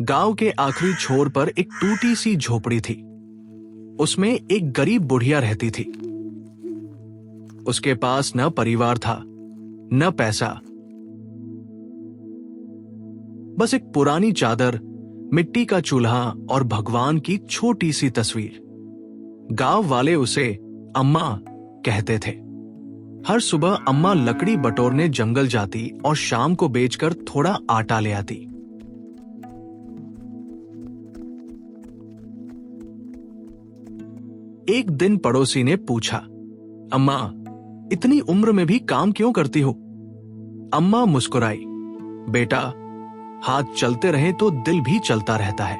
गांव के आखिरी छोर पर एक टूटी सी झोपड़ी थी। उसमें एक गरीब बुढ़िया रहती थी। उसके पास न परिवार था, न पैसा, बस एक पुरानी चादर, मिट्टी का चूल्हा और भगवान की छोटी सी तस्वीर। गांव वाले उसे अम्मा कहते थे। हर सुबह अम्मा लकड़ी बटोरने जंगल जाती और शाम को बेचकर थोड़ा आटा ले आती। एक दिन पड़ोसी ने पूछा, अम्मा, इतनी उम्र में भी काम क्यों करती हो? अम्मा मुस्कुराई, बेटा, हाथ चलते रहे तो दिल भी चलता रहता है।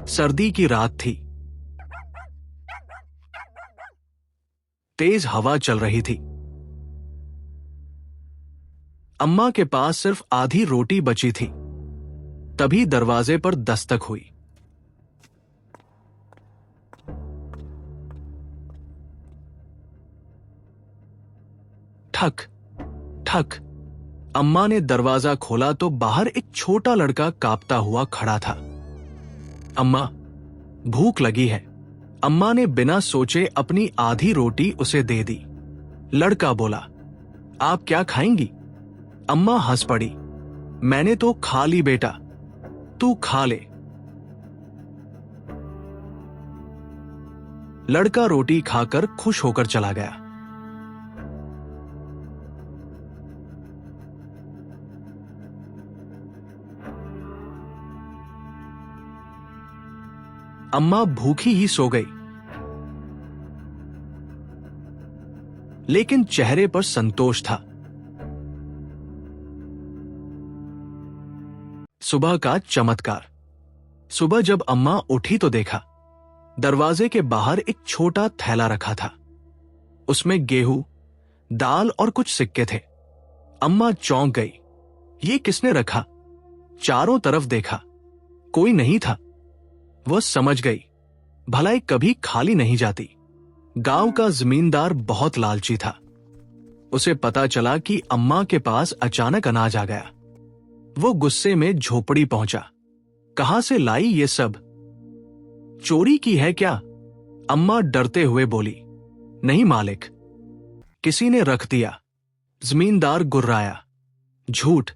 सर्दी की रात थी। तेज हवा चल रही थी। अम्मा के पास सिर्फ आधी रोटी बची थी। तभी दरवाजे पर दस्तक हुई। ठक ठक। अम्मा ने दरवाजा खोला तो बाहर एक छोटा लड़का कांपता हुआ खड़ा था। अम्मा, भूख लगी है। अम्मा ने बिना सोचे अपनी आधी रोटी उसे दे दी। लड़का बोला, आप क्या खाएंगी? अम्मा हंस पड़ी, मैंने तो खा ली बेटा, तू खा ले। लड़का रोटी खाकर खुश होकर चला गया। अम्मा भूखी ही सो गई, लेकिन चेहरे पर संतोष था। सुबह का चमत्कार। सुबह जब अम्मा उठी तो देखा दरवाजे के बाहर एक छोटा थैला रखा था। उसमें गेहूं, दाल और कुछ सिक्के थे। अम्मा चौंक गई, ये किसने रखा? चारों तरफ देखा, कोई नहीं था। वह समझ गई, भलाई कभी खाली नहीं जाती। गांव का जमींदार बहुत लालची था। उसे पता चला कि अम्मा के पास अचानक अनाज आ गया। वो गुस्से में झोपड़ी पहुंचा। कहां से लाई ये सब? चोरी की है क्या? अम्मा डरते हुए बोली, नहीं मालिक, किसी ने रख दिया। जमींदार गुर्राया, झूठ,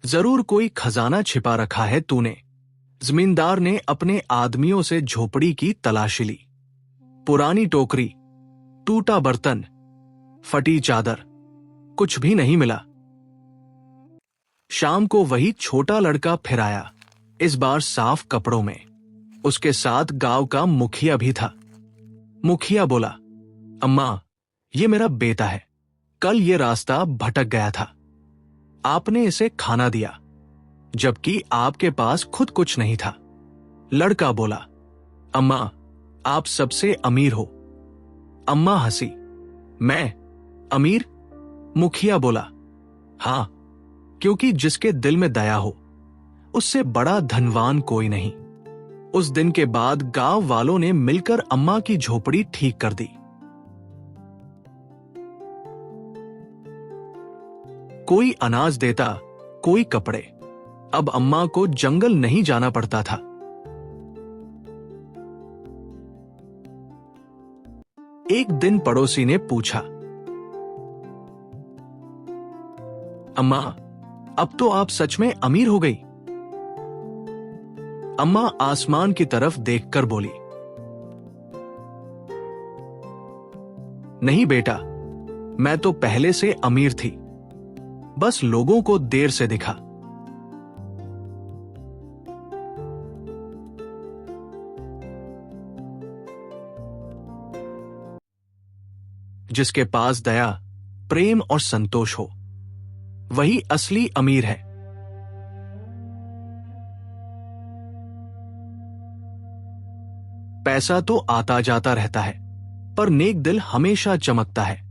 जरूर कोई खजाना छिपा रखा है तूने। जमींदार ने अपने आदमियों से झोपड़ी की तलाशी ली। पुरानी टोकरी, टूटा बर्तन, फटी चादर, कुछ भी नहीं मिला। शाम को वही छोटा लड़का फिर आया, इस बार साफ कपड़ों में। उसके साथ गांव का मुखिया भी था। मुखिया बोला, अम्मा, ये मेरा बेटा है, कल ये रास्ता भटक गया था। आपने इसे खाना दिया, जबकि आपके पास खुद कुछ नहीं था। लड़का बोला, अम्मा, आप सबसे अमीर हो। अम्मा हंसी, मैं अमीर? मुखिया बोला, हां, क्योंकि जिसके दिल में दया हो उससे बड़ा धनवान कोई नहीं। उस दिन के बाद गांव वालों ने मिलकर अम्मा की झोपड़ी ठीक कर दी। कोई अनाज देता, कोई कपड़े। अब अम्मा को जंगल नहीं जाना पड़ता था। एक दिन पड़ोसी ने पूछा, अम्मा, अब तो आप सच में अमीर हो गई। अम्मा आसमान की तरफ देखकर बोली, नहीं बेटा, मैं तो पहले से अमीर थी, बस लोगों को देर से दिखा। जिसके पास दया, प्रेम और संतोष हो, वही असली अमीर है। पैसा तो आता जाता रहता है, पर नेक दिल हमेशा चमकता है।